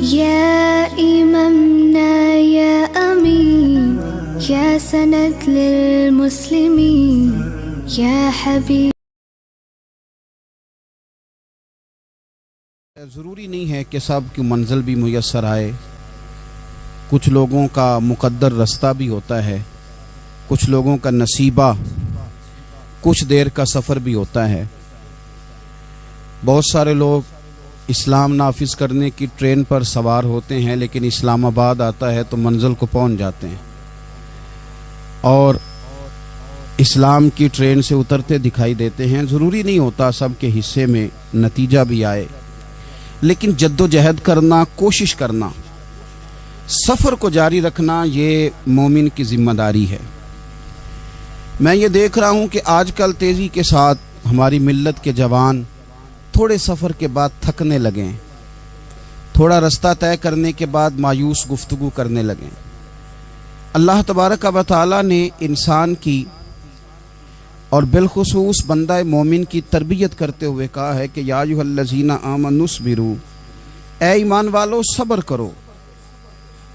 يا إمامنا يا أمين يا سند للمسلمين يا حبيب. ضروری نہیں ہے کہ سب کی منزل بھی میسر آئے. کچھ لوگوں کا مقدر رستہ بھی ہوتا ہے، کچھ لوگوں کا نصیبہ کچھ دیر کا سفر بھی ہوتا ہے. بہت سارے لوگ اسلام نافذ کرنے کی ٹرین پر سوار ہوتے ہیں، لیکن اسلام آباد آتا ہے تو منزل کو پہنچ جاتے ہیں اور اسلام کی ٹرین سے اترتے دکھائی دیتے ہیں. ضروری نہیں ہوتا سب کے حصے میں نتیجہ بھی آئے، لیکن جد و جہد کرنا، کوشش کرنا، سفر کو جاری رکھنا، یہ مومن کی ذمہ داری ہے. میں یہ دیکھ رہا ہوں کہ آج کل تیزی کے ساتھ ہماری ملت کے جوان تھوڑے سفر کے بعد تھکنے لگیں، تھوڑا رستہ طے کرنے کے بعد مایوس گفتگو کرنے لگیں. اللہ تبارک و تعالی نے انسان کی اور بالخصوص بندہ مومن کی تربیت کرتے ہوئے کہا ہے کہ یا ایھا الذین آمنوا اصبروا، اے ایمان والو صبر کرو،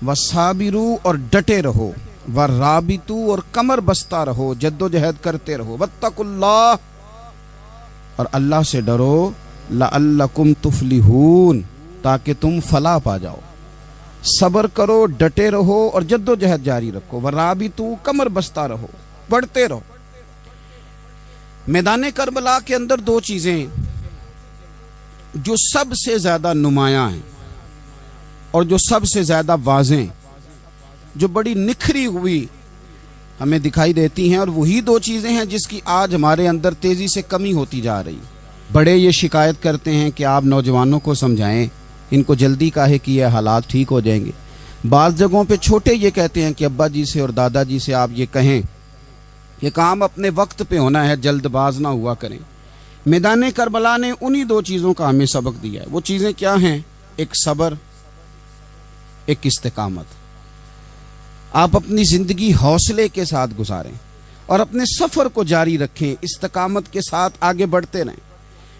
وصابروا اور ڈٹے رہو، ورابطوا اور کمر بستہ رہو، جد و جہد کرتے رہو، واتقوا اللہ اور اللہ سے ڈرو، لعلکم تفلحون تاکہ تم فلاح پا جاؤ. صبر کرو، ڈٹے رہو اور جد و جہد جاری رکھو، ورابطوا کمر بستہ رہو، بڑھتے رہو. میدان کربلا کے اندر دو چیزیں جو سب سے زیادہ نمایاں ہیں اور جو سب سے زیادہ واضح ہیں، جو بڑی نکھری ہوئی ہمیں دکھائی دیتی ہیں، اور وہی دو چیزیں ہیں جس کی آج ہمارے اندر تیزی سے کمی ہوتی جا رہی. بڑے یہ شکایت کرتے ہیں کہ آپ نوجوانوں کو سمجھائیں، ان کو جلدی کاہے کہ یہ حالات ٹھیک ہو جائیں گے. بعض جگہوں پہ چھوٹے یہ کہتے ہیں کہ ابا جی سے اور دادا جی سے آپ یہ کہیں کہ کام اپنے وقت پہ ہونا ہے، جلد باز نہ ہوا کریں. میدان کربلا نے انہی دو چیزوں کا ہمیں سبق دیا ہے. وہ چیزیں کیا ہیں؟ ایک صبر، ایک استقامت. آپ اپنی زندگی حوصلے کے ساتھ گزاریں اور اپنے سفر کو جاری رکھیں، استقامت کے ساتھ آگے بڑھتے رہیں.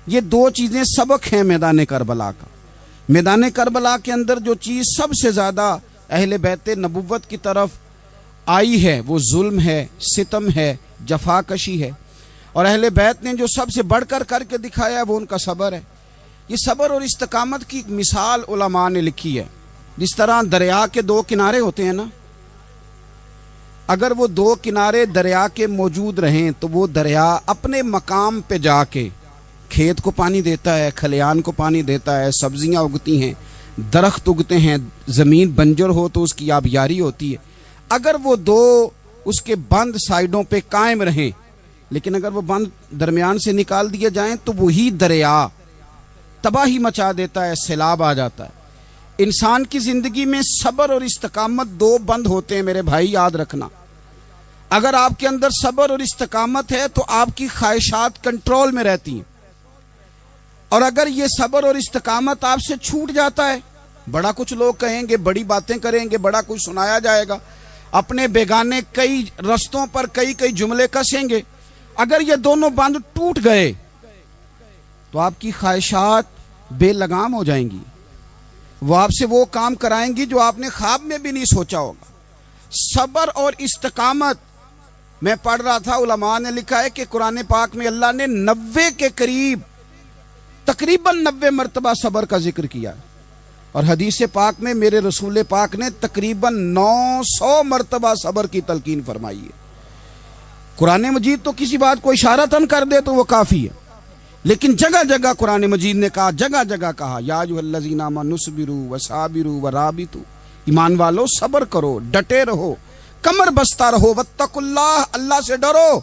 یہ دو چیزیں سبق ہیں میدان کربلا کا. میدان کربلا کے اندر جو چیز سب سے زیادہ اہل بیت نبوت کی طرف آئی ہے وہ ظلم ہے، ستم ہے، جفا کشی ہے، اور اہل بیت نے جو سب سے بڑھ کر کے دکھایا ہے وہ ان کا صبر ہے. یہ صبر اور استقامت کی مثال علماء نے لکھی ہے. جس طرح دریا کے دو کنارے ہوتے ہیں نا، اگر وہ دو کنارے دریا کے موجود رہیں تو وہ دریا اپنے مقام پہ جا کے کھیت کو پانی دیتا ہے، کھلیان کو پانی دیتا ہے، سبزیاں اگتی ہیں، درخت اگتے ہیں، زمین بنجر ہو تو اس کی آبیاری ہوتی ہے. اگر وہ دو اس کے بند سائیڈوں پہ قائم رہیں، لیکن اگر وہ بند درمیان سے نکال دیے جائیں تو وہی دریا تباہی مچا دیتا ہے، سیلاب آ جاتا ہے. انسان کی زندگی میں صبر اور استقامت دو بند ہوتے ہیں میرے بھائی، یاد رکھنا. اگر آپ کے اندر صبر اور استقامت ہے تو آپ کی خواہشات کنٹرول میں رہتی ہیں، اور اگر یہ صبر اور استقامت آپ سے چھوٹ جاتا ہے، بڑا کچھ لوگ کہیں گے، بڑی باتیں کریں گے، بڑا کچھ سنایا جائے گا، اپنے بیگانے کئی رستوں پر کئی جملے کسیں گے. اگر یہ دونوں بند ٹوٹ گئے تو آپ کی خواہشات بے لگام ہو جائیں گی. وہ آپ سے وہ کام کرائیں گی جو آپ نے خواب میں بھی نہیں سوچا ہوگا. صبر اور استقامت، میں پڑھ رہا تھا، علماء نے لکھا ہے کہ قرآن پاک میں اللہ نے 90 کے قریب، تقریباً 90 مرتبہ صبر کا ذکر کیا، اور حدیث پاک میں میرے رسول پاک نے تقریباً 900 مرتبہ صبر کی تلقین فرمائی ہے. قرآن مجید تو کسی بات کو اشارتاً کر دے تو وہ کافی ہے، لیکن جگہ جگہ قرآن مجید نے کہا، جگہ جگہ کہا، یا ایھا الذین آمنوا اصبروا وصابروا ورابطوا، ایمان والو صبر کرو، ڈٹے رہو، کمر بستہ رہو، واتقوا اللہ، اللہ سے ڈرو،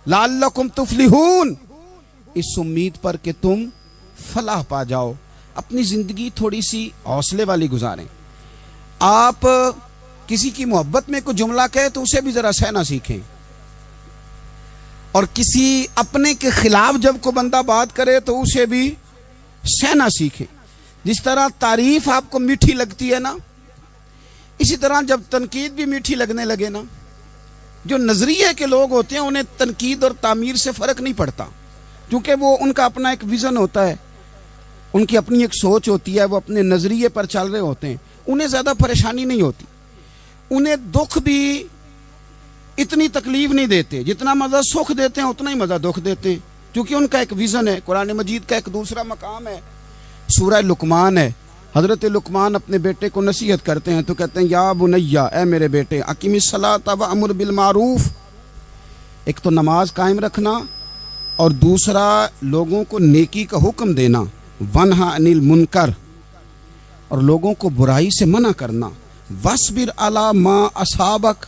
لعلکم تفلحون، اس امید پر کہ تم فلاح پا جاؤ. اپنی زندگی تھوڑی سی حوصلے والی گزاریں. آپ کسی کی محبت میں کوئی جملہ کہے تو اسے بھی ذرا سہنا سیکھیں، اور کسی اپنے کے خلاف جب کوئی بندہ بات کرے تو اسے بھی سہنا سیکھیں. جس طرح تعریف آپ کو میٹھی لگتی ہے نا، اسی طرح جب تنقید بھی میٹھی لگنے لگے نا، جو نظریے کے لوگ ہوتے ہیں انہیں تنقید اور تعمیر سے فرق نہیں پڑتا، کیونکہ وہ ان کا اپنا ایک ویژن ہوتا ہے. ان کی اپنی ایک سوچ ہوتی ہے، وہ اپنے نظریے پر چل رہے ہوتے ہیں، انہیں زیادہ پریشانی نہیں ہوتی، انہیں دکھ بھی اتنی تکلیف نہیں دیتے، جتنا مزہ سکھ دیتے ہیں اتنا ہی مزہ دکھ دیتے ہیں، کیونکہ ان کا ایک ویژن ہے۔ قرآن مجید کا ایک دوسرا مقام ہے، سورہ لقمان ہے۔ حضرت لقمان اپنے بیٹے کو نصیحت کرتے ہیں تو کہتے ہیں یا بنیا، اے میرے بیٹے، اقیم الصلاۃ وامر بالمعروف، ایک تو نماز قائم رکھنا اور دوسرا لوگوں کو نیکی کا حکم دینا، ونہا عن المنکر، اور لوگوں کو برائی سے منع کرنا، وَاصْبِرْ عَلَىٰ مَا أَصَابَكَ،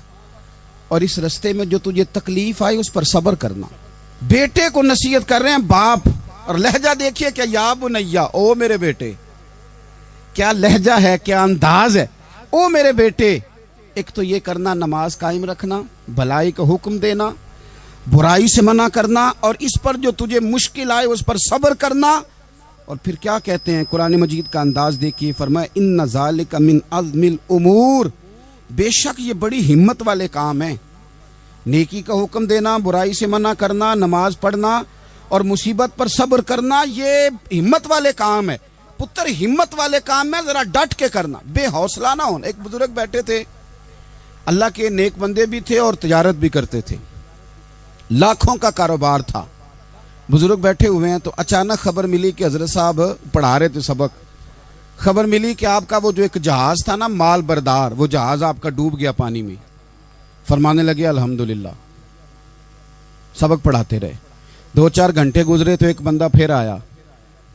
اور اس رستے میں جو تجھے تکلیف آئی اس پر صبر کرنا۔ بیٹے کو نصیحت کر رہے ہیں باپ، اور لہجہ دیکھیے کیا، یا بنیا، او میرے بیٹے، کیا لہجہ ہے، کیا انداز ہے، او میرے بیٹے۔ ایک تو یہ کرنا، نماز قائم رکھنا، بھلائی کا حکم دینا، برائی سے منع کرنا، اور اس پر جو تجھے مشکل آئے اس پر صبر کرنا۔ اور پھر کیا کہتے ہیں، قرآن مجید کا انداز دیکھیے، فرمایا ان ذالک من عزم الامور، بے شک یہ بڑی ہمت والے کام ہیں، نیکی کا حکم دینا، برائی سے منع کرنا، نماز پڑھنا اور مصیبت پر صبر کرنا، یہ ہمت والے کام ہے پتر، ہمت والے کام میں ذرا ڈٹ کے کرنا، بے حوصلہ نہ ہونا۔ ایک بزرگ بیٹھے تھے، اللہ کے نیک بندے بھی تھے اور تجارت بھی کرتے تھے، لاکھوں کا کاروبار تھا۔ بزرگ بیٹھے ہوئے ہیں تو اچانک خبر ملی کہ حضرت صاحب پڑھا رہے تھے سبق، خبر ملی کہ آپ کا وہ جو ایک جہاز تھا نا، مال بردار، وہ جہاز آپ کا ڈوب گیا پانی میں۔ فرمانے لگے الحمدللہ، سبق پڑھاتے رہے، 2-4 گھنٹے گزرے تو ایک بندہ پھر آیا،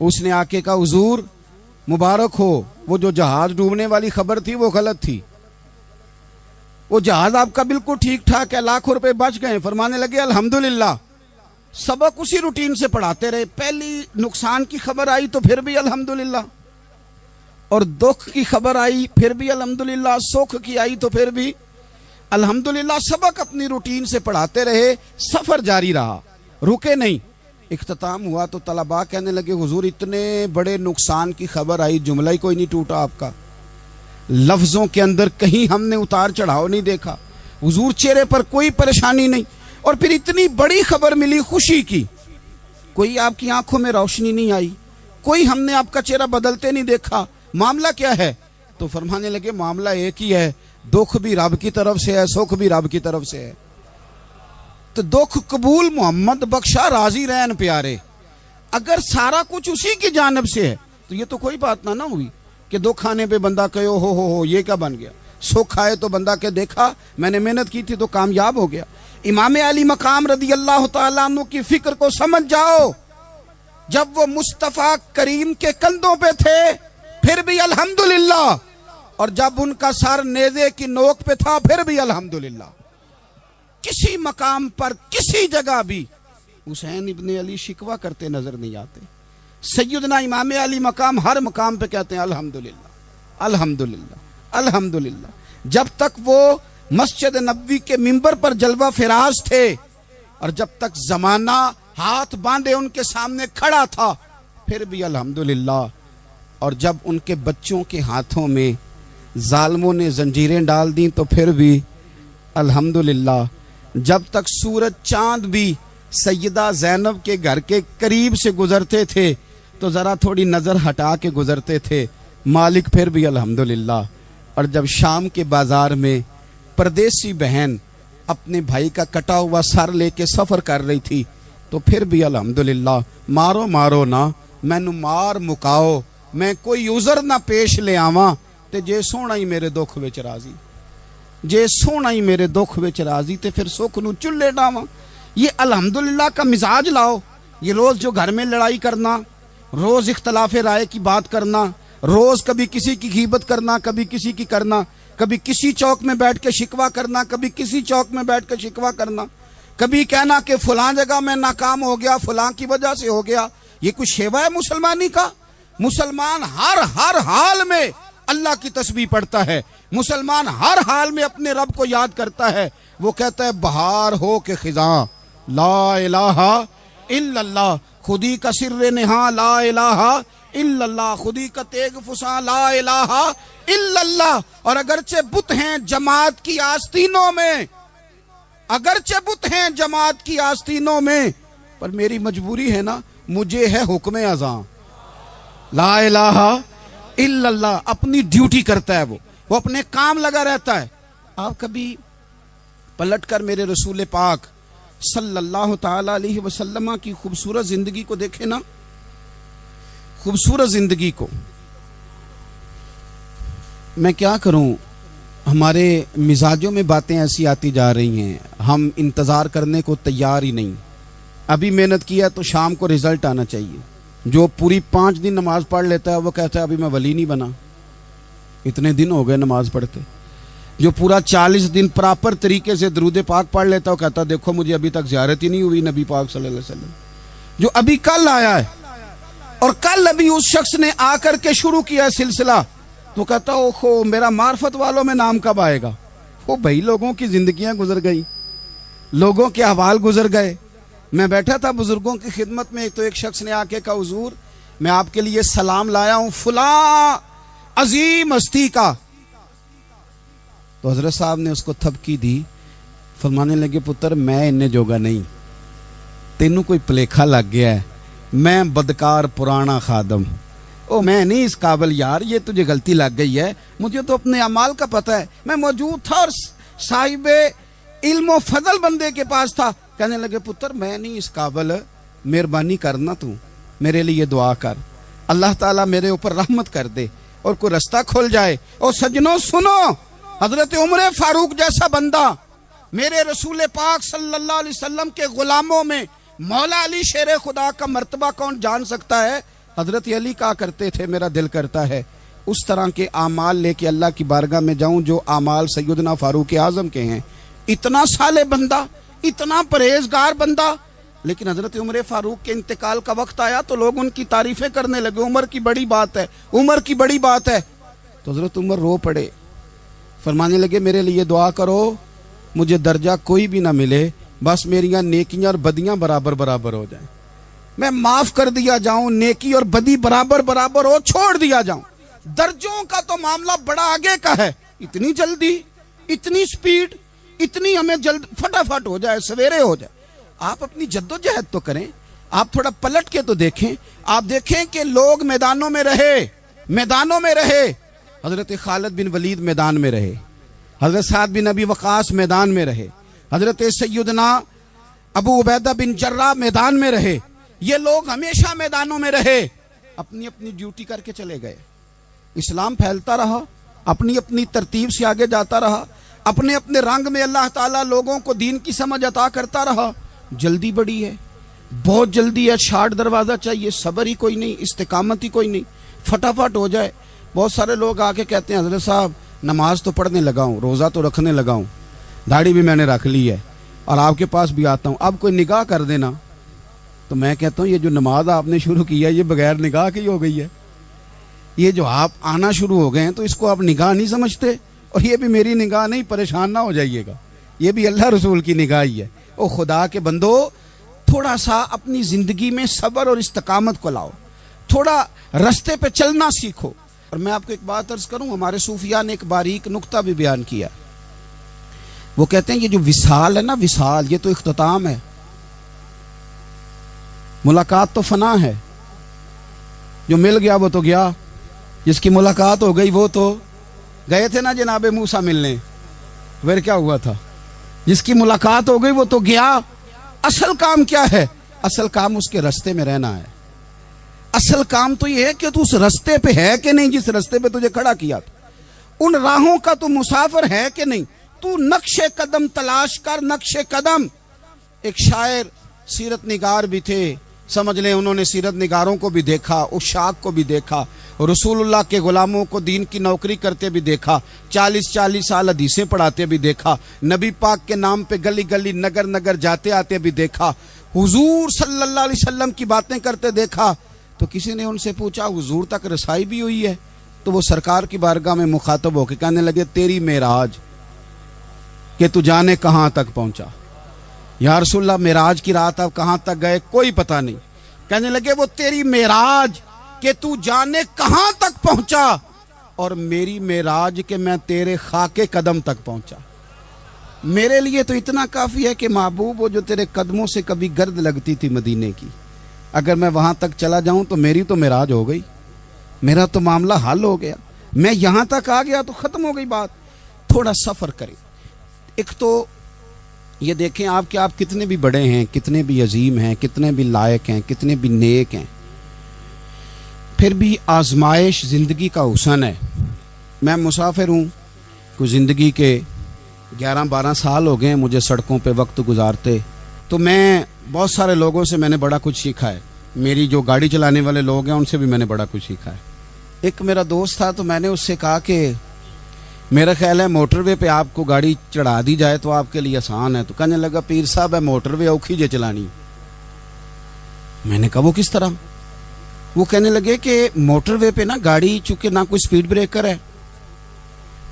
اس نے آ کے کہا حضور مبارک ہو، وہ جو جہاز ڈوبنے والی خبر تھی وہ غلط تھی، وہ جہاز آپ کا بالکل ٹھیک ٹھاک ہے، لاکھوں روپے بچ گئے۔ فرمانے لگے الحمدللہ۔ سبق اسی روٹین سے پڑھاتے رہے، پہلی نقصان کی خبر آئی تو پھر بھی الحمدللہ، اور دکھ کی خبر آئی پھر بھی الحمدللہ، سکھ کی آئی تو پھر بھی الحمدللہ۔ سبق اپنی روٹین سے پڑھاتے رہے، سفر جاری رہا، رکے نہیں۔ اختتام ہوا تو طلباء کہنے لگے حضور اتنے بڑے نقصان کی خبر آئی، جملہ ہی کوئی نہیں ٹوٹا آپ کا، لفظوں کے اندر کہیں ہم نے اتار چڑھاؤ نہیں دیکھا، حضور چہرے پر کوئی پریشانی نہیں، اور پھر اتنی بڑی خبر ملی خوشی کی، کوئی آپ کی آنکھوں میں روشنی نہیں آئی، کوئی ہم نے آپ کا چہرہ بدلتے نہیں دیکھا، معاملہ کیا ہے؟ تو فرمانے لگے معاملہ ایک ہی ہے، دکھ بھی رب کی طرف سے ہے، سکھ بھی رب کی طرف سے ہے۔ تو دکھ قبول محمد بخشا راضی رہن پیارے، اگر سارا کچھ اسی کی جانب سے ہے تو یہ تو کوئی بات نہ ہوئی کہ دکھ آنے پہ بندہ کہے ہو یہ کیا بن گیا، سکھ آئے تو بندہ کہ دیکھا میں نے محنت کی تھی تو کامیاب ہو گیا۔ امام علی مقام رضی اللہ تعالیٰ عنہ کی فکر کو سمجھ جاؤ، جب وہ مصطفیٰ کریم کے کندھوں پہ تھے پھر بھی الحمدللہ، اور جب ان کا سر نیزے کی نوک پہ تھا پھر بھی الحمدللہ۔ کسی مقام پر کسی جگہ بھی حسین ابن علی شکوہ کرتے نظر نہیں آتے۔ سیدنا امام علی مقام ہر مقام پہ کہتے ہیں الحمدللہ الحمدللہ الحمدللہ۔ جب تک وہ مسجد نبوی کے منبر پر جلوہ فراز تھے، اور جب تک زمانہ ہاتھ باندھے ان کے سامنے کھڑا تھا پھر بھی الحمدللہ، اور جب ان کے بچوں کے ہاتھوں میں ظالموں نے زنجیریں ڈال دیں تو پھر بھی الحمدللہ، جب تک سورج چاند بھی سیدہ زینب کے گھر کے قریب سے گزرتے تھے تو ذرا تھوڑی نظر ہٹا کے گزرتے تھے، مالک پھر بھی الحمدللہ۔ اور جب شام کے بازار میں پردیسی بہن اپنے بھائی کا کٹا ہوا سر لے کے سفر کر رہی تھی تو پھر بھی الحمدللہ۔ مارو مارو نہ مینو مار مکاؤ، میں کوئی عذر نہ پیش لے آواں تے جے سونا ہی میرے دکھ وچ راضی، جے سونا ہی میرے دکھ وچ راضی تے پھر سکھ نو چلے ڈاواں۔ یہ الحمدللہ کا مزاج لاؤ۔ یہ روز جو گھر میں لڑائی کرنا، روز اختلاف رائے کی بات کرنا، روز کبھی کسی کی غیبت کرنا، کبھی کسی کی کرنا، کبھی کسی چوک میں بیٹھ کے شکوہ کرنا، کبھی کسی چوک میں بیٹھ کے شکوہ کرنا، کبھی کہنا کہ فلاں جگہ میں ناکام ہو گیا، فلاں کی وجہ سے ہو گیا، یہ کچھ شیوا ہے مسلمانی کا؟ مسلمان ہر حال میں اللہ کی تسبیح پڑھتا ہے، مسلمان ہر حال میں اپنے رب کو یاد کرتا ہے۔ وہ کہتا ہے بہار ہو کے خزاں لا الہ الا اللہ، خودی کا سر نہاں لا الہ الا اللہ، خودی کا تیغ فساں لا الہ الا اللہ۔ اور اگرچہ بت ہیں جماعت کی آستینوں میں، اگرچہ بت ہیں جماعت کی آستینوں میں، پر میری مجبوری ہے نا، مجھے ہے حکم اذاں، لا الہ الا اللہ، اپنی ڈیوٹی کرتا ہے، وہ اپنے کام لگا رہتا ہے۔ آپ کبھی پلٹ کر میرے رسول پاک صلی اللہ تعالی علیہ وسلم کی خوبصورت زندگی کو دیکھیں نا، خوبصورت زندگی کو۔ میں کیا کروں، ہمارے مزاجوں میں باتیں ایسی آتی جا رہی ہیں، ہم انتظار کرنے کو تیار ہی نہیں۔ ابھی محنت کیا تو شام کو رزلٹ آنا چاہیے۔ جو پوری 5 دن نماز پڑھ لیتا ہے وہ کہتا ہے ابھی میں ولی نہیں بنا، اتنے دن ہو گئے نماز پڑھتے۔ جو پورا 40 دن پراپر طریقے سے درود پاک پڑھ لیتا ہے وہ کہتا ہے دیکھو مجھے ابھی تک زیارت ہی نہیں ہوئی نبی پاک صلی اللہ علیہ وسلم۔ جو ابھی کل آیا ہے اور کل ابھی اس شخص نے آ کر کے شروع کیا ہے سلسلہ، تو کہتا اوہو میرا معرفت والوں میں نام کب آئے گا؟ وہ بھائی لوگوں کی زندگیاں گزر گئی، لوگوں کے احوال گزر گئے۔ میں بیٹھا تھا بزرگوں کی خدمت میں، تو ایک شخص نے آ کے کہا حضور میں آپ کے لیے سلام لایا ہوں فلاں عظیم ہستی کا۔ تو حضرت صاحب نے اس کو تھپکی دی، فرمانے لگے پتر میں انہیں جوگا نہیں، تینوں کوئی پلیکھا لگ گیا ہے، میں بدکار پرانا خادم، او میں نہیں اس قابل یار، یہ تجھے غلطی لگ گئی ہے، مجھے تو اپنے اعمال کا پتہ ہے، میں موجود تھا اور صاحب علم و فضل بندے کے پاس تھا۔ کہنے لگے پتر میں نہیں اس قابل، مہربانی کرنا تو میرے لیے دعا کر، اللہ تعالیٰ میرے اوپر رحمت کر دے اور کوئی رستہ کھل جائے۔ اور سجنوں سنو، حضرت عمر فاروق جیسا بندہ میرے رسول پاک صلی اللہ علیہ وسلم کے غلاموں میں مولا علی شیر خدا کا مرتبہ کون جان سکتا ہے؟ حضرت علی کہا کرتے تھے میرا دل کرتا ہے اس طرح کے اعمال لے کے اللہ کی بارگاہ میں جاؤں جو اعمال سیدنا فاروق اعظم کے ہیں۔ اتنا صالح بندہ، اتنا پرہیزگار بندہ، لیکن حضرت عمر فاروق کے انتقال کا وقت آیا تو لوگ ان کی تعریفیں کرنے لگے، عمر کی بڑی بات ہے، عمر کی بڑی بات ہے۔ تو حضرت عمر رو پڑے، فرمانے لگے میرے لیے دعا کرو، مجھے درجہ کوئی بھی نہ ملے، بس میریاں نیکیاں اور بدیاں برابر برابر ہو جائیں، میں معاف کر دیا جاؤں، نیکی اور بدی برابر برابر ہو، چھوڑ دیا جاؤں۔ درجوں کا تو معاملہ بڑا آگے کا ہے، اتنی جلدی، اتنی سپیڈ، اتنی ہمیں جلد فٹافٹ ہو جائے، سویرے ہو جائے۔ آپ اپنی جد و جہد تو کریں، آپ تھوڑا پلٹ کے تو دیکھیں، آپ دیکھیں کہ لوگ میدانوں میں رہے، میدانوں میں رہے۔ حضرت خالد بن ولید میدان میں رہے، حضرت سعد بن ابی وقاص میدان میں رہے، حضرت سیدنا ابو عبیدہ بن جراح میدان میں رہے۔ یہ لوگ ہمیشہ میدانوں میں رہے، اپنی اپنی ڈیوٹی کر کے چلے گئے۔ اسلام پھیلتا رہا، اپنی اپنی ترتیب سے آگے جاتا رہا، اپنے اپنے رنگ میں اللہ تعالیٰ لوگوں کو دین کی سمجھ عطا کرتا رہا۔ جلدی بڑی ہے، بہت جلدی ہے، شارٹ دروازہ چاہیے، صبر ہی کوئی نہیں، استقامت ہی کوئی نہیں، فٹافٹ ہو جائے۔ بہت سارے لوگ آ کے کہتے ہیں حضرت صاحب نماز تو پڑھنے لگا ہوں، روزہ تو رکھنے لگا ہوں، داڑھی بھی میں نے رکھ لی ہے اور آپ کے پاس بھی آتا ہوں، اب کوئی نگاہ کر دینا۔ تو میں کہتا ہوں یہ جو نماز آپ نے شروع کی ہے یہ بغیر نگاہ کی ہو گئی ہے، یہ جو آپ آنا شروع ہو گئے ہیں تو اس کو آپ نگاہ نہیں سمجھتے، اور یہ بھی میری نگاہ نہیں، پریشان نہ ہو جائیے گا، یہ بھی اللہ رسول کی نگاہ ہی ہے۔ او خدا کے بندو، تھوڑا سا اپنی زندگی میں صبر اور استقامت کو لاؤ، تھوڑا رستے پہ چلنا سیکھو۔ اور میں آپ کو ایک بات عرض کروں، ہمارے صوفیاء نے ایک باریک نقطہ بھی بیان کیا، وہ کہتے ہیں یہ جو وصال ہے نا، وصال یہ تو اختتام ہے، ملاقات تو فنا ہے، جو مل گیا وہ تو گیا، جس کی ملاقات ہو گئی وہ تو گئے تھے نا جناب موسیٰ ملنے، پھر کیا ہوا تھا؟ جس کی ملاقات ہو گئی وہ تو گیا۔ اصل کام کیا ہے؟ اصل کام اس کے رستے میں رہنا ہے، اصل کام تو یہ ہے کہ تو اس رستے پہ ہے کہ نہیں، جس رستے پہ تجھے کھڑا کیا تھا، ان راہوں کا تو مسافر ہے کہ نہیں، تو نقش قدم تلاش کر، نقش قدم۔ ایک شاعر سیرت نگار بھی تھے، سمجھ لیں انہوں نے سیرت نگاروں کو بھی دیکھا، عشاق کو بھی دیکھا، رسول اللہ کے غلاموں کو دین کی نوکری کرتے بھی دیکھا، 40 سال حدیثیں پڑھاتے بھی دیکھا، نبی پاک کے نام پہ گلی گلی نگر نگر جاتے آتے بھی دیکھا، حضور صلی اللہ علیہ وسلم کی باتیں کرتے دیکھا۔ تو کسی نے ان سے پوچھا حضور تک رسائی بھی ہوئی ہے؟ تو وہ سرکار کی بارگاہ میں مخاطب ہو کے کہنے لگے تیری معراج کہ تو جانے کہاں تک پہنچا، یا رسول اللہ معراج کی رات آپ کہاں تک گئے کوئی پتہ نہیں۔ کہنے لگے وہ تیری معراج کہ تو جانے کہاں تک پہنچا، اور میری معراج کہ میں تیرے خاک قدم تک پہنچا۔ میرے لیے تو اتنا کافی ہے کہ محبوب وہ جو تیرے قدموں سے کبھی گرد لگتی تھی مدینے کی، اگر میں وہاں تک چلا جاؤں تو میری تو معراج ہو گئی۔ میرا تو معاملہ حل ہو گیا، میں یہاں تک آ گیا تو ختم ہو گئی بات۔ تھوڑا سفر کریں۔ ایک تو یہ دیکھیں آپ کہ آپ کتنے بھی بڑے ہیں، کتنے بھی عظیم ہیں، کتنے بھی لائق ہیں، کتنے بھی نیک ہیں، پھر بھی آزمائش زندگی کا حسن ہے۔ میں مسافر ہوں، کوئی زندگی کے 11-12 سال ہو گئے ہیں مجھے سڑکوں پہ وقت گزارتے، تو میں بہت سارے لوگوں سے میں نے بڑا کچھ سیکھا ہے۔ میری جو گاڑی چلانے والے لوگ ہیں ان سے بھی میں نے بڑا کچھ سیکھا ہے۔ ایک میرا دوست تھا تو میں نے اس سے کہا کہ میرا خیال ہے موٹر وے پہ آپ کو گاڑی چڑھا دی جائے تو آپ کے لیے آسان ہے۔ تو کہنے لگا پیر صاحب ہے موٹر وے اوکھی جے چلانی۔ میں نے کہا وہ کس طرح؟ وہ کہنے لگے کہ موٹر وے پہ نا گاڑی چونکہ نہ کوئی سپیڈ بریکر ہے،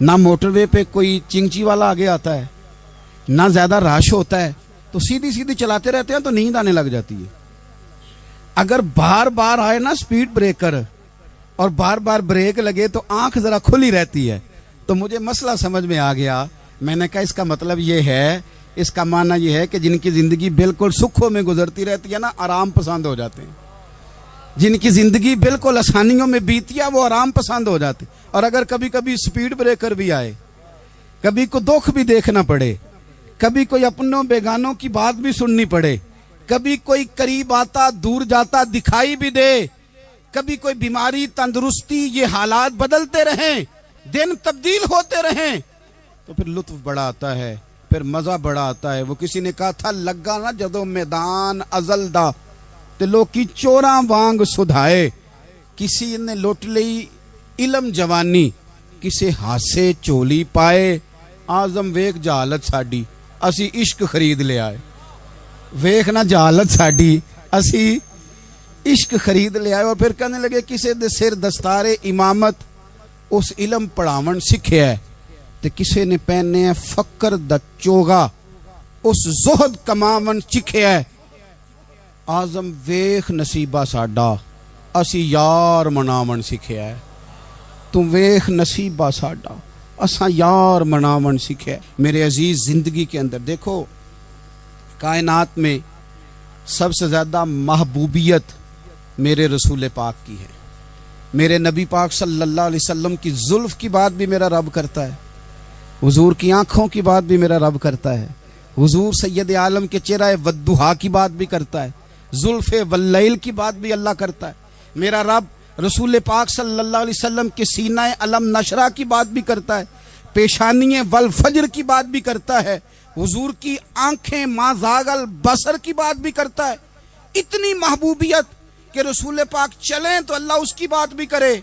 نہ موٹر وے پہ کوئی چنگچی والا آگے آتا ہے، نہ زیادہ رش ہوتا ہے، تو سیدھی سیدھی چلاتے رہتے ہیں تو نیند آنے لگ جاتی ہے۔ اگر بار بار آئے نا سپیڈ بریکر اور بار بار بریک لگے تو آنکھ ذرا کھلی رہتی ہے۔ تو مجھے مسئلہ سمجھ میں آ گیا۔ میں نے کہا اس کا مطلب یہ ہے، اس کا معنی یہ ہے کہ جن کی زندگی بالکل سکھوں میں گزرتی رہتی ہے نا، آرام پسند ہو جاتے ہیں۔ جن کی زندگی بالکل آسانیوں میں بیتی ہے وہ آرام پسند ہو جاتے ہیں۔ اور اگر کبھی کبھی سپیڈ بریکر بھی آئے، کبھی کو دکھ بھی دیکھنا پڑے، کبھی کوئی اپنوں بیگانوں کی بات بھی سننی پڑے، کبھی کوئی قریب آتا دور جاتا دکھائی بھی دے، کبھی کوئی بیماری تندرستی، یہ حالات بدلتے رہیں، دن تبدیل ہوتے رہیں، تو پھر لطف بڑا آتا ہے، پھر مزہ بڑا آتا ہے۔ وہ کسی نے کہا تھا لگا نا جدو میدان ازل دا تے لوکی چوراں وانگ سدھائے، کسی نے لٹ لئی علم جوانی، کسے ہاسے چولی پائے، آزم ویک جہالت ساڈی اسی عشق خرید لے آئے۔ ویخ نہ جہالت ساڈی اسی عشق خرید لے آئے۔ اور پھر کہنے لگے کسے دے سر دستار امامت اس علم پڑھاون سکھیا ہے، تے کسے نے پہنے ہے فقر دا چوگا اس زہد کماون چکھیا ہے۔ آزم ویخ نصیبہ ساڈا اسی یار مناون سکھیا ہے۔ تم ویخ نصیبہ ساڈا اساں یار مناون سکھیا ہے۔ میرے عزیز زندگی کے اندر دیکھو، کائنات میں سب سے زیادہ محبوبیت میرے رسول پاک کی ہے۔ میرے نبی پاک صلی اللہ علیہ وسلم کی زلف کی بات بھی میرا رب کرتا ہے، حضور کی آنکھوں کی بات بھی میرا رب کرتا ہے، حضور سید عالم کے چہرہ والضحیٰ کی بات بھی کرتا ہے، زلف واللیل کی بات بھی اللہ کرتا ہے۔ میرا رب رسول پاک صلی اللہ علیہ وسلم کے سینہ علم نشرہ کی بات بھی کرتا ہے، پیشانی والفجر کی بات بھی کرتا ہے، حضور کی آنکھیں ما زاغ البصر کی بات بھی کرتا ہے۔ اتنی محبوبیت کہ رسول پاک چلیں تو اللہ اس کی بات بھی کرے،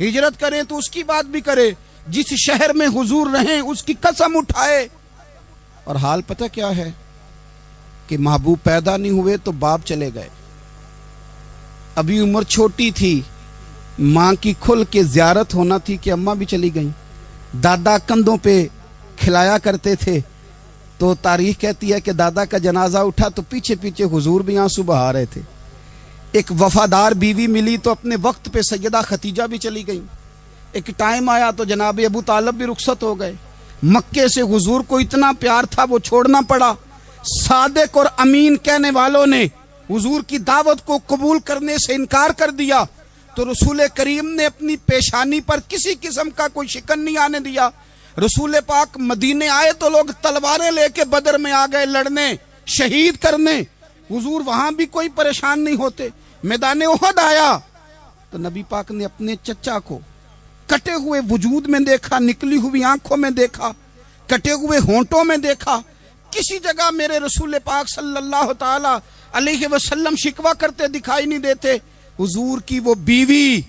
ہجرت کریں تو اس کی بات بھی کرے، جس شہر میں حضور رہیں اس کی قسم اٹھائے۔ اور حال پتہ کیا ہے کہ محبوب پیدا نہیں ہوئے تو باپ چلے گئے، ابھی عمر چھوٹی تھی، ماں کی کھل کے زیارت ہونا تھی کہ اماں بھی چلی گئیں، دادا کندھوں پہ کھلایا کرتے تھے، تو تاریخ کہتی ہے کہ دادا کا جنازہ اٹھا تو پیچھے پیچھے حضور بھی آنسو بہا رہے تھے۔ ایک وفادار بیوی ملی تو اپنے وقت پہ سیدہ خدیجہ بھی چلی گئیں۔ ایک ٹائم آیا تو جناب ابو طالب بھی رخصت ہو گئے۔ مکے سے حضور کو اتنا پیار تھا وہ چھوڑنا پڑا۔ صادق اور امین کہنے والوں نے حضور کی دعوت کو قبول کرنے سے انکار کر دیا تو رسول کریم نے اپنی پیشانی پر کسی قسم کا کوئی شکن نہیں آنے دیا۔ رسول پاک مدینے آئے تو لوگ تلواریں لے کے بدر میں آ گئے لڑنے، شہید کرنے، حضور وہاں بھی کوئی پریشان نہیں ہوتے۔ میدان احد آیا تو نبی پاک نے اپنے چچا کو کٹے ہوئے وجود میں دیکھا، نکلی ہوئی آنکھوں میں دیکھا، کٹے ہوئے ہونٹوں میں دیکھا۔ کسی جگہ میرے رسول پاک صلی اللہ تعالی علیہ وسلم شکوہ کرتے دکھائی نہیں دیتے۔ حضور کی وہ بیوی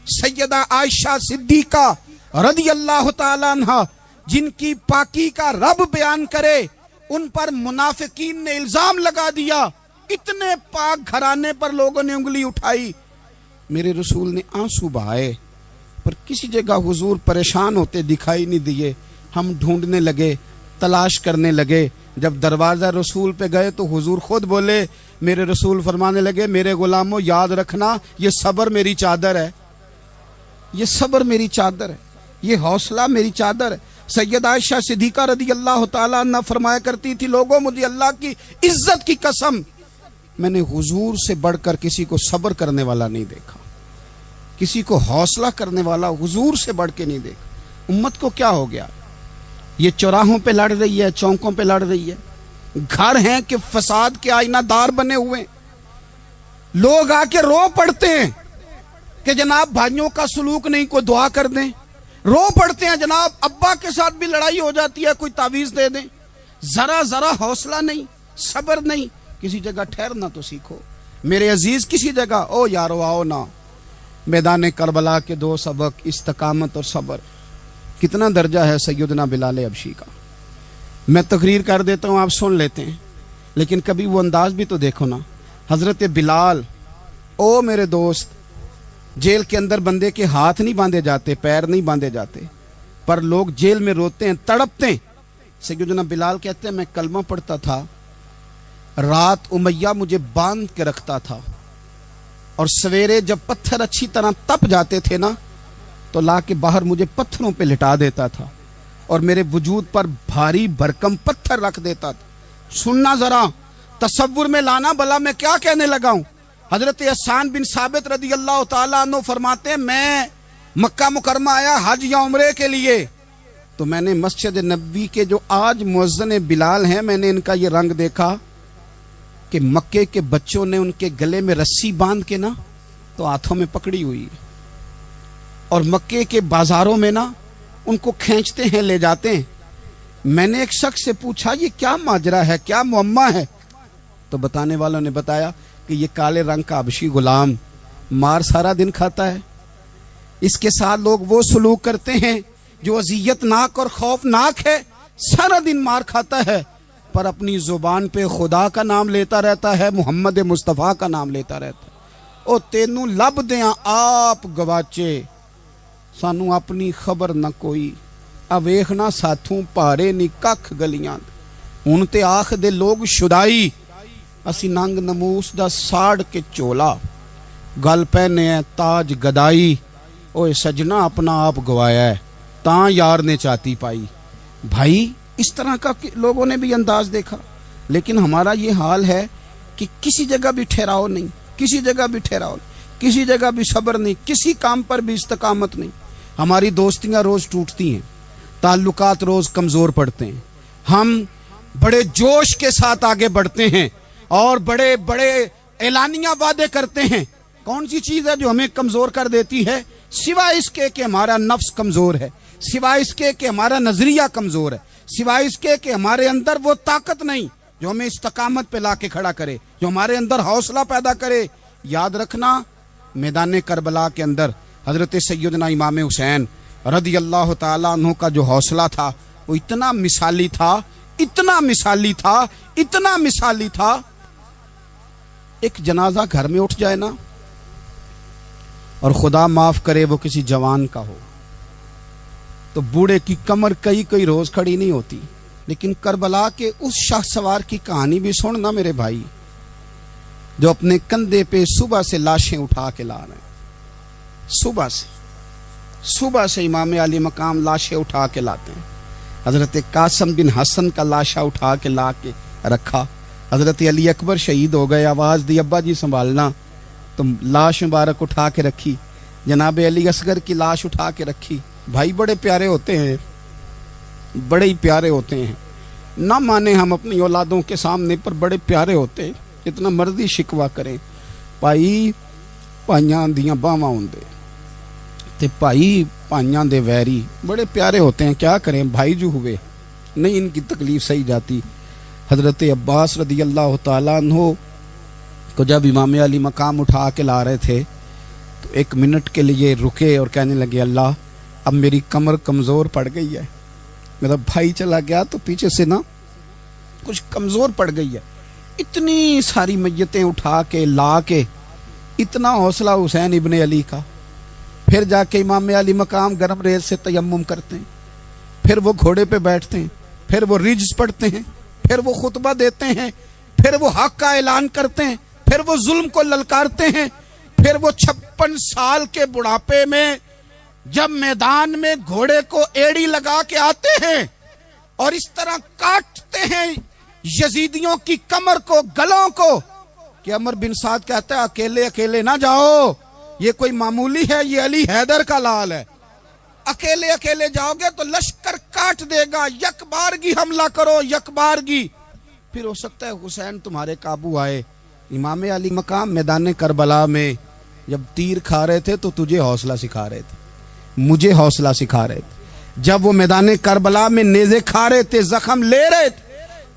سیدہ عائشہ صدیقہ رضی اللہ تعالی عنہ، جن کی پاکی کا رب بیان کرے، ان پر منافقین نے الزام لگا دیا، اتنے پاک گھرانے پر لوگوں نے انگلی اٹھائی۔ میرے رسول نے آنسو بہائے، پر کسی جگہ حضور پریشان ہوتے دکھائی نہیں دیے۔ ہم ڈھونڈنے لگے، تلاش کرنے لگے۔ جب دروازہ رسول پہ گئے تو حضور خود بولے، میرے رسول فرمانے لگے، میرے غلاموں یاد رکھنا یہ صبر میری چادر ہے، یہ صبر میری چادر ہے، یہ حوصلہ میری چادر ہے۔ سیدہ عائشہ صدیقہ رضی اللہ تعالیٰ عنہ فرمایا کرتی تھی، لوگوں مجھے اللہ کی عزت کی قسم میں نے حضور سے بڑھ کر کسی کو صبر کرنے والا نہیں دیکھا۔ کسی کو حوصلہ کرنے والا حضور سے بڑھ کے نہیں دیکھا۔ امت کو کیا ہو گیا؟ یہ چوراہوں پہ لڑ رہی ہے، چوکوں پہ لڑ رہی ہے، گھر ہیں کہ فساد کے آئینہ دار بنے ہوئے، لوگ آ کے رو پڑتے ہیں کہ جناب بھائیوں کا سلوک نہیں، کوئی دعا کر دیں، رو پڑتے ہیں جناب ابا کے ساتھ بھی لڑائی ہو جاتی ہے، کوئی تعویذ دے دیں، ذرا حوصلہ نہیں، صبر نہیں، کسی جگہ ٹھہرنا تو سیکھو میرے عزیز، کسی جگہ او یارو آؤ نا، میدان کربلا کے 2 سبق، استقامت اور صبر۔ کتنا درجہ ہے سیدنا بلال حبشی کا، میں تقریر کر دیتا ہوں، آپ سن لیتے ہیں، لیکن کبھی وہ انداز بھی تو دیکھو نا۔ حضرت بلال، او میرے دوست، جیل کے اندر بندے کے ہاتھ نہیں باندھے جاتے، پیر نہیں باندھے جاتے، پر لوگ جیل میں روتے ہیں، تڑپتے ہیں۔ سیدنا بلال کہتے ہیں میں کلمہ پڑھتا تھا، رات امیہ مجھے باندھ کے رکھتا تھا، اور سویرے جب پتھر اچھی طرح تپ جاتے تھے نا تو لا کے باہر مجھے پتھروں پہ لٹا دیتا تھا، اور میرے وجود پر بھاری بھرکم پتھر رکھ دیتا تھا۔ سننا ذرا، تصور میں لانا، بلا میں کیا کہنے لگا ہوں۔ حضرت حسان بن ثابت رضی اللہ تعالیٰ عنہ فرماتے ہیں میں مکہ مکرمہ آیا حج یا عمرے کے لیے، تو میں نے مسجد نبوی کے جو آج مؤذن بلال ہیں، میں نے ان کا یہ رنگ دیکھا کہ مکے کے بچوں نے ان کے گلے میں رسی باندھ کے نا تو ہاتھوں میں پکڑی ہوئی، اور مکے کے بازاروں میں نا ان کو کھینچتے ہیں، لے جاتے ہیں۔ میں نے ایک شخص سے پوچھا یہ کیا ماجرا ہے، کیا معمہ ہے؟ تو بتانے والوں نے بتایا کہ یہ کالے رنگ کا حبشی غلام مار سارا دن کھاتا ہے، اس کے ساتھ لوگ وہ سلوک کرتے ہیں جو اذیت ناک اور خوفناک ہے، سارا دن مار کھاتا ہے پر اپنی زبان پہ خدا کا نام لیتا رہتا ہے، محمد مصطفیٰ کا نام لیتا رہتا ہے۔ او تینوں لب دیاں آپ گواچے، سانو اپنی خبر نہ کوئی، اویخنا ساتھوں پارے نی ککھ گلیاں، ہن تے آخ دے لوگ شدائی، اسی ننگ نموس دا ساڑ کے چولا، گل پہنے ہے تاج گدائی، اوے سجنا اپنا آپ گوایا ہے، تاں یار نے چاتی پائی۔ بھائی اس طرح کا لوگوں نے بھی انداز دیکھا، لیکن ہمارا یہ حال ہے کہ کسی جگہ بھی ٹھہراؤ نہیں، کسی جگہ بھی ٹھہراؤ نہیں، کسی جگہ بھی صبر نہیں، کسی کام پر بھی استقامت نہیں۔ ہماری دوستیاں روز ٹوٹتی ہیں، تعلقات روز کمزور پڑتے ہیں، ہم بڑے جوش کے ساتھ آگے بڑھتے ہیں اور بڑے بڑے اعلانیہ وعدے کرتے ہیں۔ کون سی چیز ہے جو ہمیں کمزور کر دیتی ہے؟ سوائے اس کے کہ ہمارا نفس کمزور ہے، سوائے اس کے کہ ہمارا نظریہ کمزور ہے، سوائے اس کے کہ ہمارے اندر وہ طاقت نہیں جو ہمیں استقامت پہ لا کے کھڑا کرے، جو ہمارے اندر حوصلہ پیدا کرے۔ یاد رکھنا میدان کربلا کے اندر حضرت سیدنا امام حسین رضی اللہ تعالیٰ عنہ کا جو حوصلہ تھا وہ اتنا مثالی تھا، اتنا مثالی تھا، اتنا مثالی تھا۔ ایک جنازہ گھر میں اٹھ جائے نا، اور خدا معاف کرے وہ کسی جوان کا ہو، تو بوڑھے کی کمر کئی روز کھڑی نہیں ہوتی۔ لیکن کربلا کے اس شاہ سوار کی کہانی بھی سننا میرے بھائی، جو اپنے کندھے پہ صبح سے لاشیں اٹھا کے لا رہے ہیں، صبح سے امام علی مقام لاشیں اٹھا کے لاتے ہیں۔ حضرت قاسم بن حسن کا لاشا اٹھا کے لا کے رکھا، حضرت علی اکبر شہید ہو گئے، آواز دی ابا جی سنبھالنا، تو لاش مبارک اٹھا کے رکھی، جناب علی اصغر کی لاش اٹھا کے رکھی۔ بھائی بڑے پیارے ہوتے ہیں، بڑے ہی پیارے ہوتے ہیں، نہ مانے ہم اپنی اولادوں کے سامنے، پر بڑے پیارے ہوتے ہیں، جتنا مرضی شکوہ کریں۔ بھائی پائیاں دیاں باواں ہوندے تے بھائی پائیاں دے ویری، بڑے پیارے ہوتے ہیں، کیا کریں بھائی جو ہوئے نہیں ان کی تکلیف سہی جاتی۔ حضرت عباس رضی اللہ تعالیٰ عنہ کو جب امام علی مقام اٹھا کے لا رہے تھے تو 1 منٹ کے لیے رکے اور کہنے لگے اللہ اب میری کمر کمزور پڑ گئی ہے، میرا بھائی چلا گیا تو پیچھے سے نا کچھ کمزور پڑ گئی ہے۔ اتنی ساری میتیں اٹھا کے لا کے، اتنا حوصلہ حسین ابن علی کا۔ پھر جا کے امام علی مقام گرم ریت سے تیمم کرتے ہیں، پھر وہ گھوڑے پہ بیٹھتے ہیں، پھر وہ رجز پڑھتے ہیں، پھر وہ خطبہ دیتے ہیں، پھر وہ حق کا اعلان کرتے ہیں، پھر وہ ظلم کو للکارتے ہیں، پھر وہ 56 سال کے بڑھاپے میں جب میدان میں گھوڑے کو ایڑی لگا کے آتے ہیں اور اس طرح کاٹتے ہیں یزیدیوں کی کمر کو، گلوں کو، کہ عمر بن سعد کہتا ہے اکیلے اکیلے نہ جاؤ، یہ کوئی معمولی ہے، یہ علی حیدر کا لال ہے۔ اکیلے اکیلے جاؤ گے تو لشکر کاٹ دے گا، یک بارگی حملہ کرو، یک بارگی، پھر ہو سکتا ہے حسین تمہارے قابو آئے۔ امام علی مقام میدان کربلا میں جب تیر کھا رہے تھے تو تجھے حوصلہ سکھا رہے تھے، مجھے حوصلہ سکھا رہے تھے۔ جب وہ میدان کربلا میں نیزے کھا رہے تھے، زخم لے رہے تھے،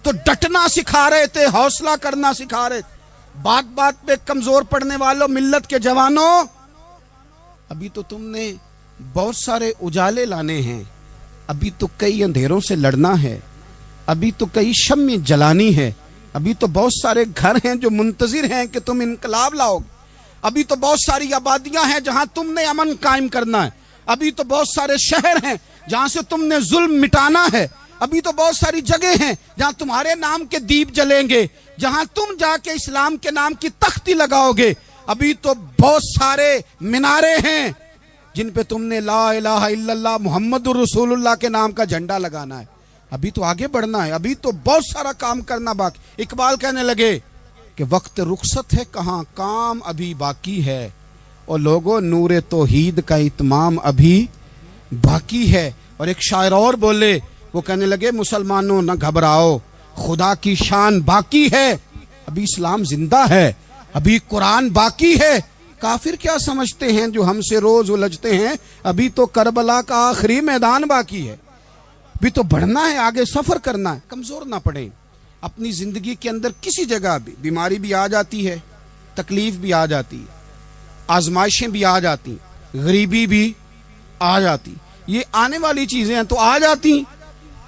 تو ڈٹنا سکھا رہے تھے، حوصلہ کرنا سکھا رہے تھے۔ بات بات پہ کمزور پڑنے والوں، ملت کے جوانوں، ابھی تو تم نے بہت سارے اجالے لانے ہیں، ابھی تو کئی اندھیروں سے لڑنا ہے، ابھی تو کئی شمع جلانی ہے، ابھی تو بہت سارے گھر ہیں جو منتظر ہیں کہ تم انقلاب لاؤ گے، ابھی تو بہت ساری آبادیاں ہیں جہاں تم نے امن قائم کرنا ہے، ابھی تو بہت سارے شہر ہیں جہاں سے تم نے ظلم مٹانا ہے، ابھی تو بہت ساری جگہ ہیں جہاں تمہارے نام کے دیپ جلیں گے، جہاں تم جا کے اسلام کے نام کی تختی لگاؤ گے، ابھی تو بہت سارے مینارے ہیں جن پہ تم نے لا الہ الا اللہ محمد الرسول اللہ کے نام کا جھنڈا لگانا ہے، ابھی تو آگے بڑھنا ہے، ابھی تو بہت سارا کام کرنا باقی۔ اقبال کہنے لگے کہ وقت رخصت ہے کہاں، کام ابھی باقی ہے، اور لوگوں نور توحید کا اتمام ابھی باقی ہے۔ اور ایک شاعر اور بولے، وہ کہنے لگے مسلمانوں نہ گھبراؤ، خدا کی شان باقی ہے، ابھی اسلام زندہ ہے، ابھی قرآن باقی ہے۔ کافر کیا سمجھتے ہیں جو ہم سے روز الجھتے ہیں، ابھی تو کربلا کا آخری میدان باقی ہے، ابھی تو بڑھنا ہے، آگے سفر کرنا ہے۔ کمزور نہ پڑیں، اپنی زندگی کے اندر کسی جگہ بھی بیماری بھی آ جاتی ہے، تکلیف بھی آ جاتی ہے، آزمائشیں بھی آ جاتی، غریبی بھی آ جاتی، یہ آنے والی چیزیں ہیں تو آ جاتی۔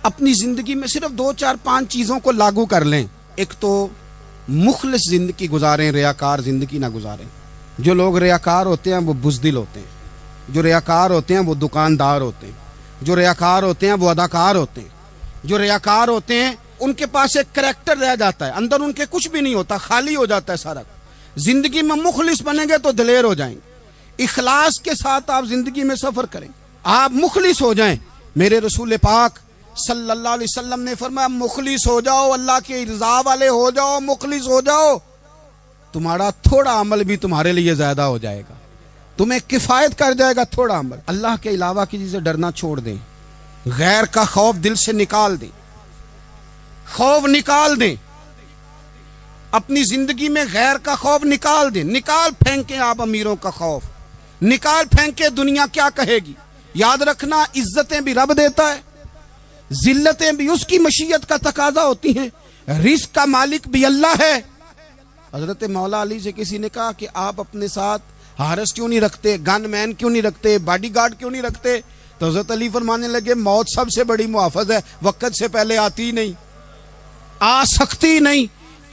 اپنی زندگی میں صرف 2 4 5 چیزوں کو لاگو کر لیں۔ ایک تو مخلص زندگی گزاریں، ریاکار زندگی نہ گزاریں۔ جو لوگ ریاکار ہوتے ہیں وہ بزدل ہوتے ہیں، جو ریاکار ہوتے ہیں وہ دکاندار ہوتے ہیں، جو ریاکار ہوتے ہیں وہ اداکار ہوتے ہیں، جو ریاکار ہوتے ہیں ان کے پاس ایک کریکٹر رہ جاتا ہے، اندر ان کے کچھ بھی نہیں ہوتا، خالی ہو جاتا ہے سارا۔ زندگی میں مخلص بنیں گے تو دلیر ہو جائیں گے، اخلاص کے ساتھ آپ زندگی میں سفر کریں، آپ مخلص ہو جائیں۔ میرے رسول پاک صلی اللہ علیہ وسلم نے فرمایا مخلص ہو جاؤ، اللہ کے رضا والے ہو جاؤ، مخلص ہو جاؤ، تمہارا تھوڑا عمل بھی تمہارے لیے زیادہ ہو جائے گا، تمہیں کفایت کر جائے گا تھوڑا عمل۔ اللہ کے علاوہ کسی سے ڈرنا چھوڑ دیں، غیر کا خوف دل سے نکال دیں، خوف نکال دیں، اپنی زندگی میں غیر کا خوف نکال دیں، نکال پھینکیں آپ امیروں کا خوف، نکال پھینکیں دنیا کیا کہے گی۔ یاد رکھنا عزتیں بھی رب دیتا ہے، ذلتیں بھی اس کی مشیت کا تقاضا ہوتی ہیں، رزق کا مالک بھی اللہ ہے۔ حضرت مولا علی سے کسی نے کہا کہ آپ اپنے ساتھ حارس کیوں نہیں رکھتے، گن مین کیوں نہیں رکھتے، باڈی گارڈ کیوں نہیں رکھتے؟ تو حضرت علی فرمانے لگے موت سب سے بڑی محافظ ہے، وقت سے پہلے آتی نہیں، آ سکتی نہیں۔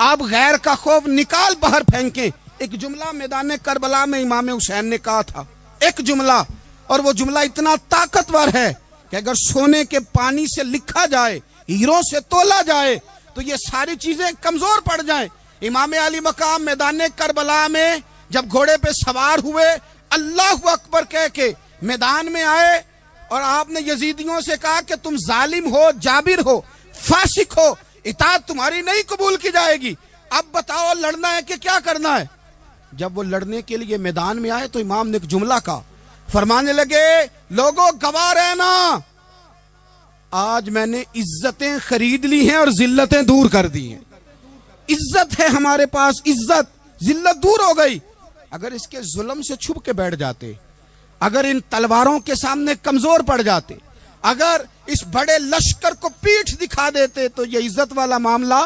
آپ غیر کا خوف نکال باہر پھینکیں۔ ایک جملہ میدان کربلا میں امام حسین نے کہا تھا، ایک جملہ، اور وہ جملہ اتنا طاقتور ہے کہ اگر سونے کے پانی سے لکھا جائے، ہیروں سے تولا جائے تو یہ ساری چیزیں کمزور پڑ جائیں۔ امام علی مقام میدان کربلا میں جب گھوڑے پہ سوار ہوئے، اللہ اکبر کہہ کے میدان میں آئے، اور آپ نے یزیدیوں سے کہا کہ تم ظالم ہو، جابر ہو، فاسق ہو، اطاعت تمہاری نہیں قبول کی جائے گی، اب بتاؤ لڑنا ہے کہ کیا کرنا ہے۔ جب وہ لڑنے کے لیے میدان میں آئے تو امام نے ایک جملہ کہا، فرمانے لگے لوگوں گواہ رہنا، آج میں نے عزتیں خرید لی ہیں اور ذلتیں دور کر دی ہیں۔ عزت ہے ہمارے پاس، عزت، ذلت دور ہو گئی۔ اگر اس کے ظلم سے چھپ کے بیٹھ جاتے، اگر ان تلواروں کے سامنے کمزور پڑ جاتے، اگر اس بڑے لشکر کو پیٹھ دکھا دیتے تو یہ عزت والا معاملہ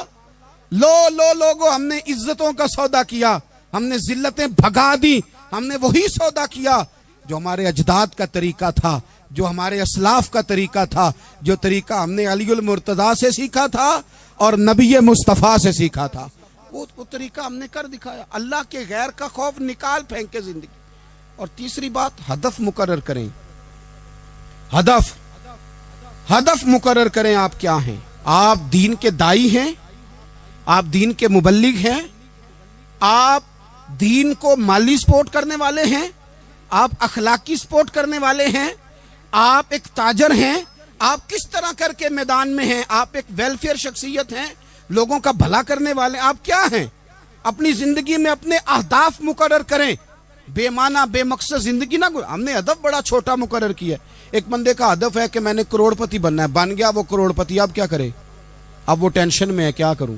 لوگوں ہم نے عزتوں کا سودا کیا، ہم نے ذلتیں بھگا دی، ہم نے وہی سودا کیا جو ہمارے اجداد کا طریقہ تھا، جو ہمارے اسلاف کا طریقہ تھا، جو طریقہ ہم نے علی المرتضیٰ سے سیکھا تھا اور نبی مصطفیٰ سے سیکھا تھا، وہ طریقہ ہم نے کر دکھایا۔ اللہ کے غیر کا خوف نکال پھینکے زندگی۔ اور تیسری بات، ہدف مقرر کریں، ہدف مقرر کریں۔ آپ کیا ہیں؟ آپ دین کے دائی ہیں، آپ دین کے مبلغ ہیں، آپ دین کو مالی سپورٹ کرنے والے ہیں، آپ اخلاقی سپورٹ کرنے والے ہیں، آپ ایک تاجر ہیں، آپ کس طرح کر کے میدان میں ہیں، آپ ایک ویلفیئر شخصیت ہیں، لوگوں کا بھلا کرنے والے، آپ کیا ہیں؟ اپنی زندگی میں اپنے اہداف مقرر کریں۔ بے معنی بے مقصد زندگی نہ ہم نے ہدف بڑا چھوٹا مقرر کیا ہے۔ ایک بندے کا ہدف ہے کہ میں نے کروڑپتی بننا ہے، بن گیا وہ کروڑپتی، اب کیا کرے؟ اب وہ ٹینشن میں ہے کیا کروں،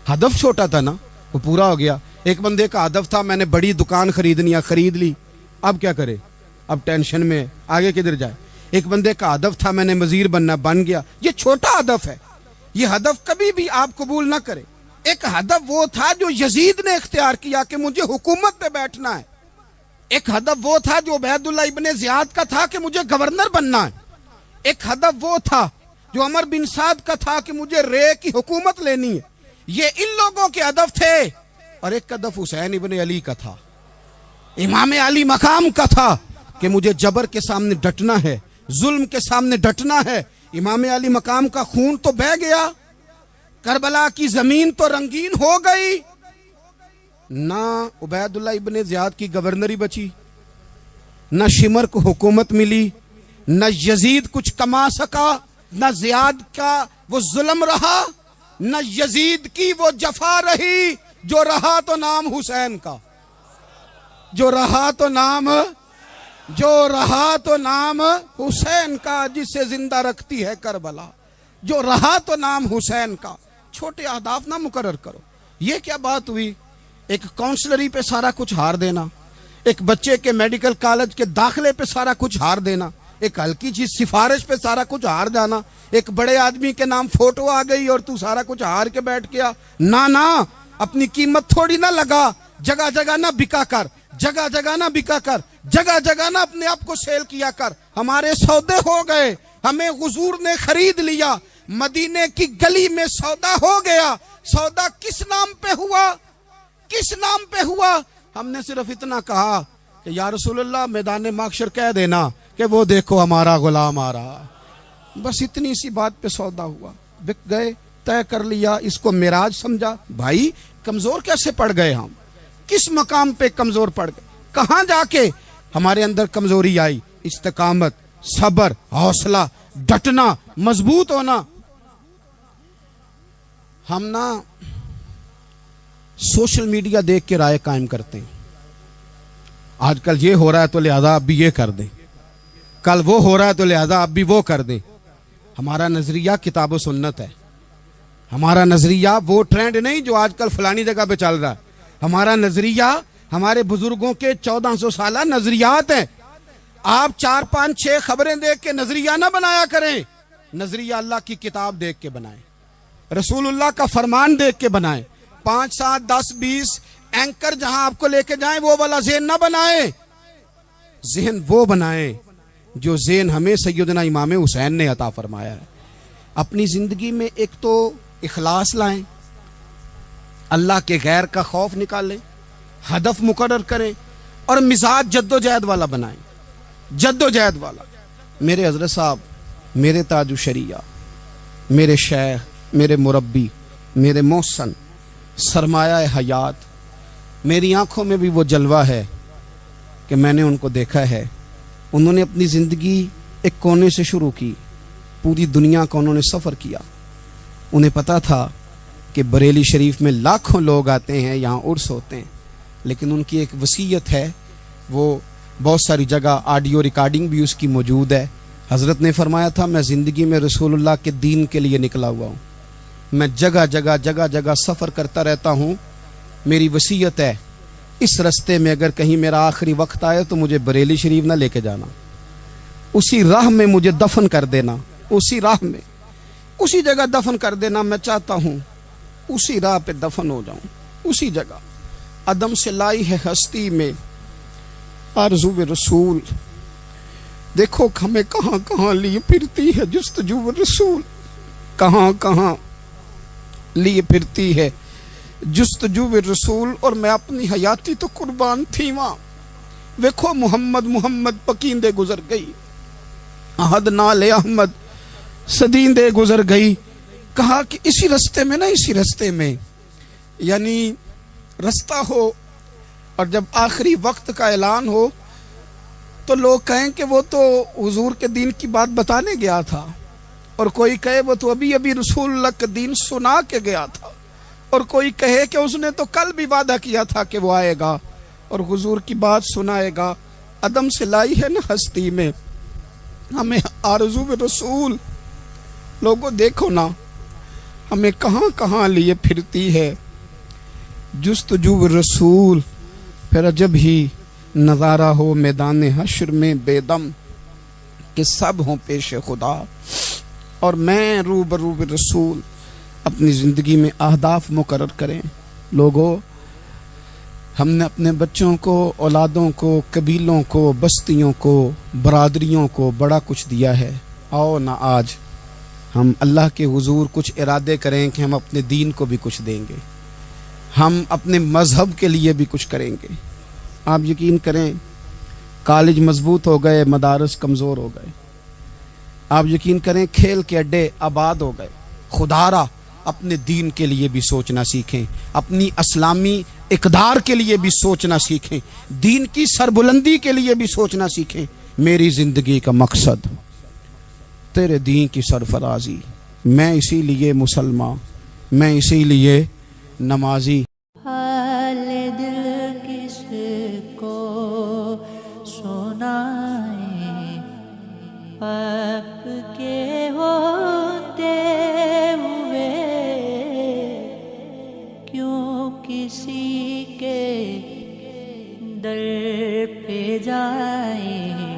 ہدف چھوٹا تھا نا، وہ پورا ہو گیا۔ ایک بندے کا ہدف تھا میں نے بڑی دکان خریدنی ہے، خرید لی، اب کیا کرے؟ اب ٹینشن میں ہے، آگے کدھر جائے۔ ایک بندے کا ہدف تھا میں نے وزیر بننا، بن گیا، یہ چھوٹا ہدف ہے، یہ ہدف کبھی بھی آپ قبول نہ کریں۔ ایک ہدف وہ تھا جو یزید نے اختیار کیا کہ مجھے حکومت پہ بیٹھنا ہے، ایک ہدف وہ تھا جو عبید اللہ ابن زیاد کا تھا کہ مجھے گورنر بننا ہے، ایک ہدف وہ تھا جو عمر بن سعد کا تھا کہ مجھے رے کی حکومت لینی ہے، یہ ان لوگوں کے ہدف تھے۔ اور ایک ہدف حسین ابن علی کا تھا، امام علی مقام کا تھا کہ مجھے جبر کے سامنے ڈٹنا ہے، ظلم کے سامنے ڈٹنا ہے۔ امام علی مقام کا خون تو بہہ گیا، کربلا کی زمین تو رنگین ہو گئی، نہ عبید اللہ ابن زیاد کی گورنری بچی، نہ شمر کو حکومت ملی، نہ یزید کچھ کما سکا، نہ زیاد کا وہ ظلم رہا، نہ یزید کی وہ جفا رہی، جو رہا تو نام حسین کا، جو رہا تو نام حسین کا، جسے زندہ رکھتی ہے کربلا، جو رہا تو نام حسین کا۔ چھوٹے اہداف نہ مقرر کرو۔ یہ کیا بات ہوئی؟ ایک کونسلری پہ سارا کچھ ہار دینا، ایک بچے کے میڈیکل کالج کے داخلے پہ سارا کچھ ہار دینا، ایک ہلکی چیز سفارش پہ سارا کچھ ہار جانا، ایک بڑے آدمی کے نام فوٹو آ گئی اور تو سارا کچھ ہار کے بیٹھ گیا۔ نہ اپنی قیمت تھوڑی نہ لگا، جگہ جگہ نہ بکا کر، جگہ جگہ نہ بکا کر، جگہ جگہ نہ اپنے آپ کو سیل کیا کر۔ ہمارے سودے ہو گئے، ہمیں حضور نے خرید لیا، مدینے کی گلی میں سودا ہو گیا۔ سودا کس نام پہ ہوا؟ کس نام پہ ہوا؟ ہم نے صرف اتنا کہا کہ یا رسول اللہ میدان محشر کہہ دینا کہ وہ دیکھو ہمارا غلام آ رہا ہے، بس اتنی سی بات پہ سودا ہوا، بک گئے، طے کر لیا، اس کو معراج سمجھا۔ بھائی کمزور کیسے پڑ گئے ہم؟ کس مقام پہ کمزور پڑ گئے؟ کہاں جا کے ہمارے اندر کمزوری آئی؟ استقامت، صبر، حوصلہ، ڈٹنا، مضبوط ہونا۔ ہم نا سوشل میڈیا دیکھ کے رائے قائم کرتے ہیں، آج کل یہ ہو رہا ہے تو لہذا اب بھی یہ کر دیں، کل وہ ہو رہا ہے تو لہذا اب بھی وہ کر دیں۔ ہمارا نظریہ کتاب و سنت ہے، ہمارا نظریہ وہ ٹرینڈ نہیں جو آج کل فلانی جگہ پہ چل رہا ہے، ہمارا نظریہ ہمارے بزرگوں کے 1400 سالہ نظریات ہیں۔ آپ 4 5 6 خبریں دیکھ کے نظریہ نہ بنایا کریں، نظریہ اللہ کی کتاب دیکھ کے بنائیں، رسول اللہ کا فرمان دیکھ کے بنائیں۔ 5 7 10 20 اینکر جہاں آپ کو لے کے جائیں وہ والا ذہن نہ بنائیں، ذہن وہ بنائیں جو ذہن ہمیں سیدنا امام حسین نے عطا فرمایا ہے۔ اپنی زندگی میں ایک تو اخلاص لائیں، اللہ کے غیر کا خوف نکالیں، ہدف مقرر کریں اور مزاج جد و جہد والا بنائیں، جد و جہد والا۔ میرے حضرت صاحب، میرے تاج الشریعہ، میرے شیخ، میرے مربی، میرے محسن، سرمایہ حیات، میری آنکھوں میں بھی وہ جلوہ ہے کہ میں نے ان کو دیکھا ہے۔ انہوں نے اپنی زندگی ایک کونے سے شروع کی، پوری دنیا کا انہوں نے سفر کیا۔ انہیں پتا تھا کہ بریلی شریف میں لاکھوں لوگ آتے ہیں، یہاں عرس ہوتے ہیں، لیکن ان کی ایک وصیت ہے، وہ بہت ساری جگہ آڈیو ریکارڈنگ بھی اس کی موجود ہے۔ حضرت نے فرمایا تھا میں زندگی میں رسول اللہ کے دین کے لیے نکلا ہوا ہوں، میں جگہ جگہ سفر کرتا رہتا ہوں، میری وصیت ہے اس رستے میں اگر کہیں میرا آخری وقت آئے تو مجھے بریلی شریف نہ لے کے جانا، اسی راہ میں مجھے دفن کر دینا، اسی راہ میں، اسی جگہ دفن کر دینا۔ میں چاہتا ہوں اسی راہ پہ دفن ہو جاؤں، اسی جگہ۔ عدم سے لائی ہے ہستی میں آرزو رسول، دیکھو ہمیں کہاں کہاں لیے پھرتی ہے جستجو رسول، کہاں کہاں لیے پھرتی ہے جستجو رسول، اور میں اپنی حیاتی تو قربان تھی وہاں۔ دیکھو محمد پکیندے گزر گئی، احد نال احمد صدیندے گزر گئی۔ کہا کہ اسی رستے میں نا، اسی رستے میں، یعنی رستہ ہو اور جب آخری وقت کا اعلان ہو تو لوگ کہیں کہ وہ تو حضور کے دین کی بات بتانے گیا تھا، اور کوئی کہے وہ تو ابھی رسول اللہ کا دین سنا کے گیا تھا، اور کوئی کہے کہ اس نے تو کل بھی وعدہ کیا تھا کہ وہ آئے گا، اور حضور کی بات سنائے گا. عدم سے لائی ہے نا ہستی میں ہمیں آرزو رسول. لوگوں دیکھو نا ہمیں کہاں کہاں لیے پھرتی ہے جستجو رسول. پھر جب ہی نظارہ ہو میدان حشر میں بے دم کہ سب ہوں پیش خدا. اور میں روبرو رسول. اپنی زندگی میں اہداف مقرر کریں. لوگوں ہم نے اپنے بچوں کو، اولادوں کو، قبیلوں کو، بستیوں کو، برادریوں کو بڑا کچھ دیا ہے. آؤ نہ آج ہم اللہ کے حضور کچھ ارادے کریں کہ ہم اپنے دین کو بھی کچھ دیں گے، ہم اپنے مذہب کے لیے بھی کچھ کریں گے. آپ یقین کریں کالج مضبوط ہو گئے، مدارس کمزور ہو گئے. آپ یقین کریں کھیل کے اڈے آباد ہو گئے. خدا را اپنے دین کے لیے بھی سوچنا سیکھیں، اپنی اسلامی اقدار کے لیے بھی سوچنا سیکھیں، دین کی سربلندی کے لیے بھی سوچنا سیکھیں. میری زندگی کا مقصد تیرے دین کی سرفرازی. میں اسی لیے مسلمان، میں اسی لیے نمازی. حال دل کس کو سنائیں آپ کے ہوتے ہوئے، کیوں کسی کے در پہ جائیں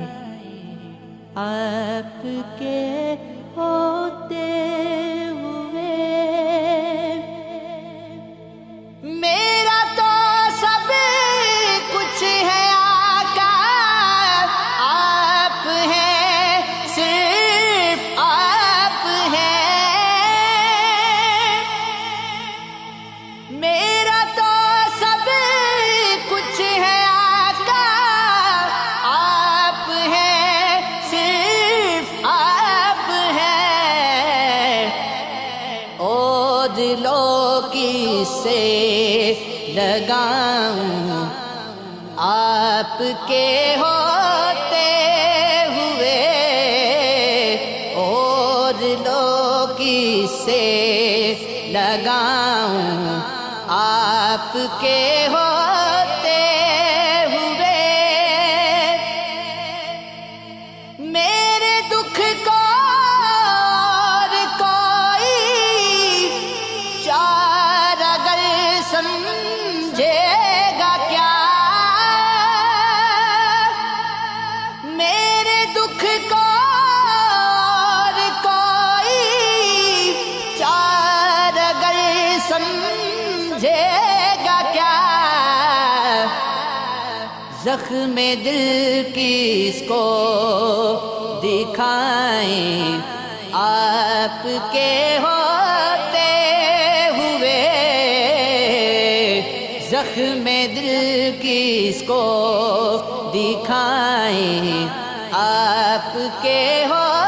آپ کے ہوتے ہوئے. میرا تو سب کچھ ہے آقا، آپ ہیں صرف آپ ہیں. میرا تو سب کچھ ہے آقا، آپ ہیں صرف آپ ہیں. او دلوں کی سے لگاؤں آپ کے ہوتے ہوئے، اور لوگ کی سے لگاؤں آپ کے ہوتے ہوئے. میرے دکھ کو اور کوئی چار اگر سمجھے گا کیا، میرے دکھ کو اور کوئی چار اگر سمجھے گا کیا. زخم دل کس کو دکھائیں آپ کے ہوتے ہوئے، زخم دل کس کو دکھائیں آپ کے ہوتے